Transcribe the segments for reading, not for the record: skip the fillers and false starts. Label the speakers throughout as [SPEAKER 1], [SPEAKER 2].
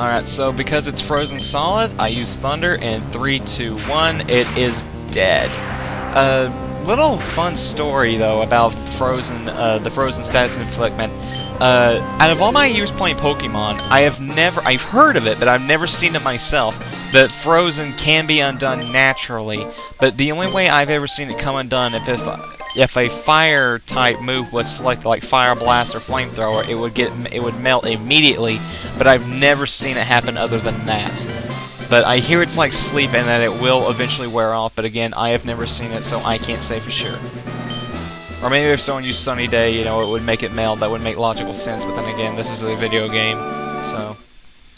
[SPEAKER 1] Alright, so because it's frozen solid, I use Thunder, and 3, 2, 1, it is dead. Little fun story, though, about Frozen, the Frozen status inflictment. Out of all my years playing Pokemon, I've heard of it, but I've never seen it myself, that Frozen can be undone naturally, but the only way I've ever seen it come undone if a fire-type move was selected, like Fire Blast or Flamethrower, it would melt immediately, but I've never seen it happen other than that. But I hear it's like sleep and that it will eventually wear off, but again, I have never seen it, so I can't say for sure. Or maybe if someone used Sunny Day, you know, it would make it melt. That would make logical sense, but then again, this is a video game, so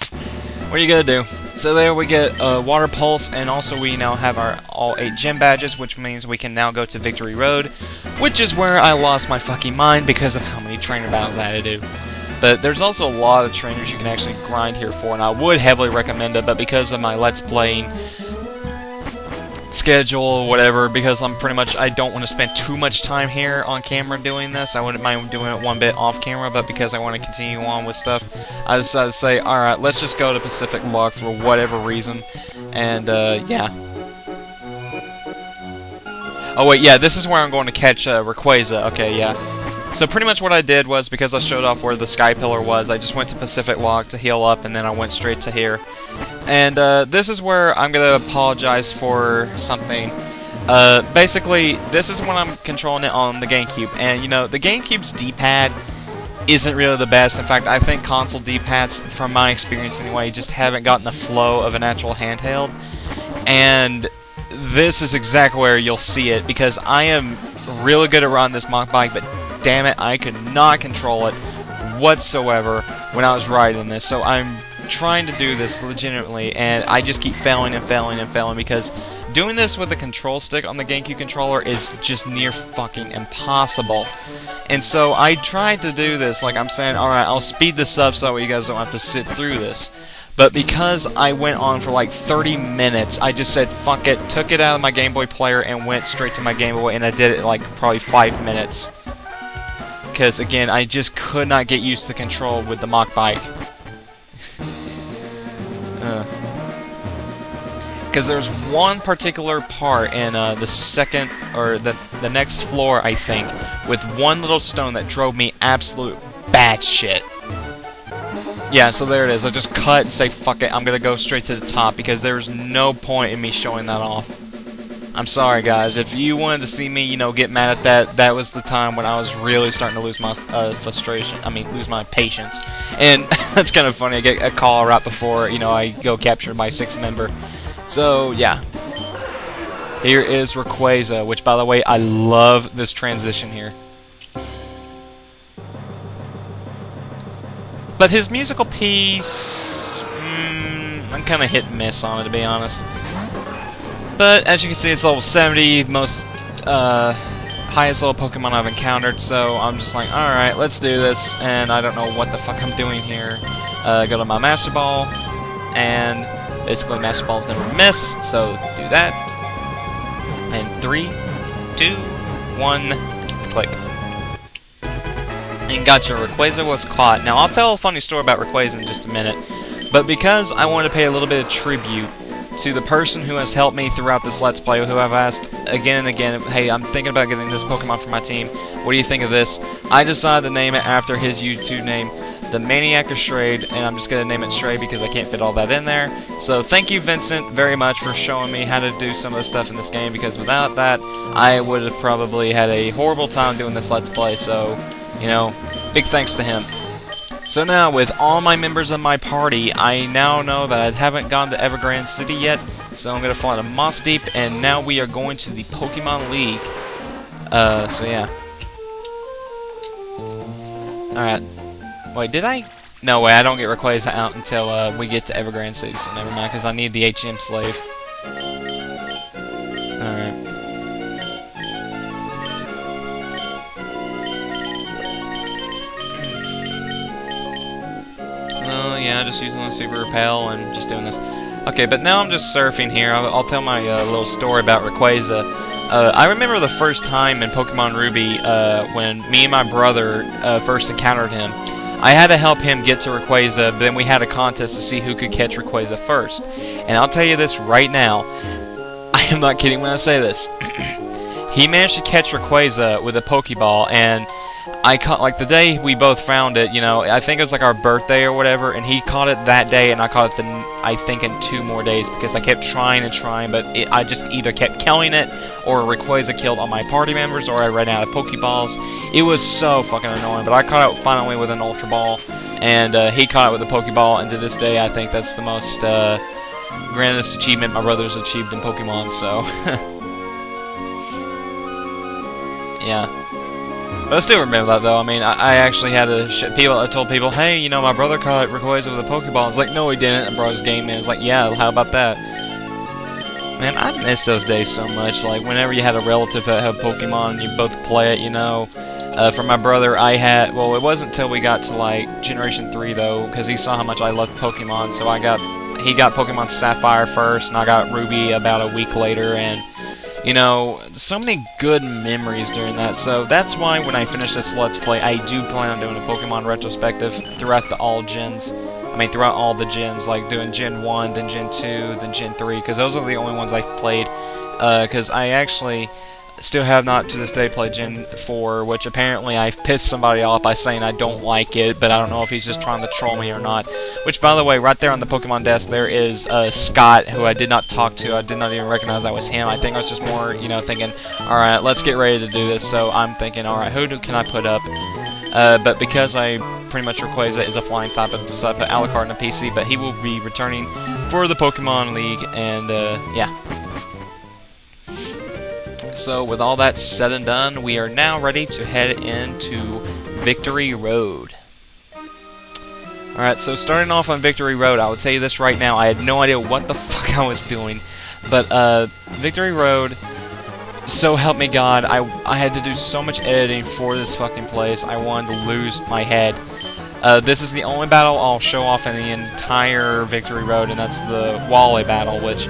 [SPEAKER 1] what are you gonna do? So there we get Water Pulse, and also we now have our all 8 gym badges, which means we can now go to Victory Road, which is where I lost my fucking mind because of how many trainer battles I had to do. But there's also a lot of trainers you can actually grind here for, and I would heavily recommend it, but because of my Let's Playing schedule or whatever, because I don't want to spend too much time here on camera doing this. I wouldn't mind doing it one bit off camera, but because I want to continue on with stuff, I decided to say, alright, let's just go to Pacific Log for whatever reason, and yeah. Oh wait, yeah, this is where I'm going to catch Rayquaza. Okay, yeah. So pretty much what I did was, because I showed off where the Sky Pillar was, I just went to Pacific Log to heal up, and then I went straight to here. And this is where I'm going to apologize for something. Basically, this is when I'm controlling it on the GameCube, and you know, the GameCube's D-pad isn't really the best. In fact, I think console D-pads, from my experience anyway, just haven't gotten the flow of an actual handheld. And this is exactly where you'll see it, because I am really good at riding this mock bike, but damn it, I could not control it whatsoever when I was riding this. So I'm trying to do this legitimately, and I just keep failing and failing and failing, because doing this with a control stick on the GameCube controller is just near fucking impossible. And so I tried to do this, like I'm saying, alright, I'll speed this up so you guys don't have to sit through this. But because I went on for like 30 minutes, I just said fuck it, took it out of my Game Boy player and went straight to my Game Boy, and I did it in like probably 5 minutes. Because again, I just could not get used to the control with the mock bike. Because there's one particular part in the second, or the next floor, I think, with one little stone that drove me absolute batshit. Yeah, so there it is. I just cut and say, fuck it, I'm gonna go straight to the top, because there's no point in me showing that off. I'm sorry, guys. If you wanted to see me, you know, get mad at that, that was the time when I was really starting to lose my frustration. I mean, lose my patience. And that's kind of funny. I get a call right before, you know, I go capture my 6th member. So, yeah. Here is Rayquaza, which, by the way, I love this transition here. But his musical piece, I'm kind of hit and miss on it, to be honest. But as you can see, it's level 70, most highest level Pokemon I've encountered. So I'm just like, all right, let's do this. And I don't know what the fuck I'm doing here. Go to my Master Ball, and basically Master Balls never miss. So do that. And 3, 2, 1, click. And gotcha, Rayquaza was caught. Now I'll tell a funny story about Rayquaza in just a minute. But because I wanted to pay a little bit of tribute to the person who has helped me throughout this Let's Play, who I've asked again and again, hey, I'm thinking about getting this Pokemon for my team, what do you think of this? I decided to name it after his YouTube name, The Maniac of Shrade, and I'm just going to name it Shrade because I can't fit all that in there. So thank you, Vincent, very much for showing me how to do some of the stuff in this game, because without that, I would have probably had a horrible time doing this Let's Play, so, you know, big thanks to him. So now, with all my members of my party, I now know that I haven't gone to Evergrande City yet, so I'm going to fly to Moss Deep, and now we are going to the Pokemon League. So yeah. Alright. Wait, did I? No way, I don't get Rayquaza out until we get to Evergrande City, so never mind, because I need the HM slave. Alright. Yeah, just using the Super Repel and just doing this. Okay, but now I'm just surfing here. I'll tell my little story about Rayquaza. I remember the first time in Pokemon Ruby when me and my brother first encountered him. I had to help him get to Rayquaza, but then we had a contest to see who could catch Rayquaza first. And I'll tell you this right now, I am not kidding when I say this. He managed to catch Rayquaza with a Pokeball, and I caught, like, the day we both found it, you know, I think it was like our birthday or whatever, and he caught it that day, and I caught it, I think, in 2 more days, because I kept trying and trying, but I just either kept killing it, or Rayquaza killed all my party members, or I ran out of Pokeballs. It was so fucking annoying, but I caught it finally with an Ultra Ball, and he caught it with a Pokeball, and to this day, I think that's the most, grandest achievement my brother's achieved in Pokemon, so... yeah. But I still remember that, though. I mean, I actually had to I told people, hey, you know, my brother caught Rayquaza with a Pokeball. It's like, no, he didn't. And brought his game in. It's like, yeah, how about that? Man, I miss those days so much. Like, whenever you had a relative that had Pokemon and you both play it, you know. For my brother, I had... Well, it wasn't until we got to, like, Generation 3, though, because he saw how much I loved Pokemon. So he got Pokemon Sapphire first, and I got Ruby about a week later, and... You know, so many good memories during that, so that's why when I finish this Let's Play, I do plan on doing a Pokemon retrospective throughout all gens. I mean, throughout all the gens, like doing Gen 1, then Gen 2, then Gen 3, because those are the only ones I've played, because I actually still have not to this day played Gen 4, which apparently I've pissed somebody off by saying I don't like it, but I don't know if he's just trying to troll me or not. Which, by the way, right there on the Pokemon desk, there is Scott, who I did not talk to. I did not even recognize that was him. I think I was just more, you know, thinking, alright, let's get ready to do this. So I'm thinking, alright, who can I put up? But because I pretty much Rayquaza is a flying type, I decided to put Alucard in a PC, but he will be returning for the Pokemon League, and yeah. So with all that said and done, we are now ready to head into Victory Road. Alright, so starting off on Victory Road, I will tell you this right now, I had no idea what the fuck I was doing, but Victory Road, so help me God, I had to do so much editing for this fucking place, I wanted to lose my head. This is the only battle I'll show off in the entire Victory Road, and that's the Wally battle, which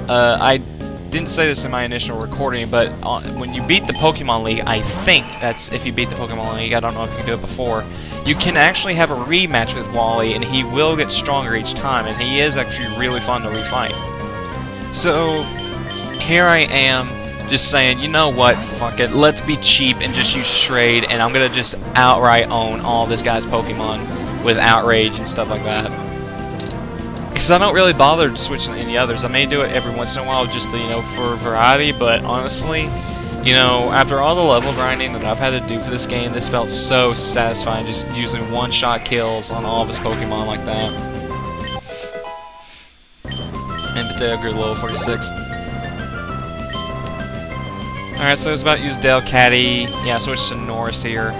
[SPEAKER 1] I didn't say this in my initial recording, but when you beat the Pokemon League, I think that's if you beat the Pokemon League, I don't know if you can do it before, you can actually have a rematch with Wally, and he will get stronger each time, and he is actually really fun to refight. So, here I am, just saying, you know what, fuck it, let's be cheap and just use Trade, and I'm gonna just outright own all this guy's Pokemon with Outrage and stuff like that. Because I don't really bother switching to any others. I may do it every once in a while just to, you know, for variety, but honestly, you know, after all the level grinding that I've had to do for this game, this felt so satisfying, just using one-shot kills on all of his Pokemon like that. And Potato grew level 46. Alright, so it's about to use Delcatty. Yeah, switch to Norris here.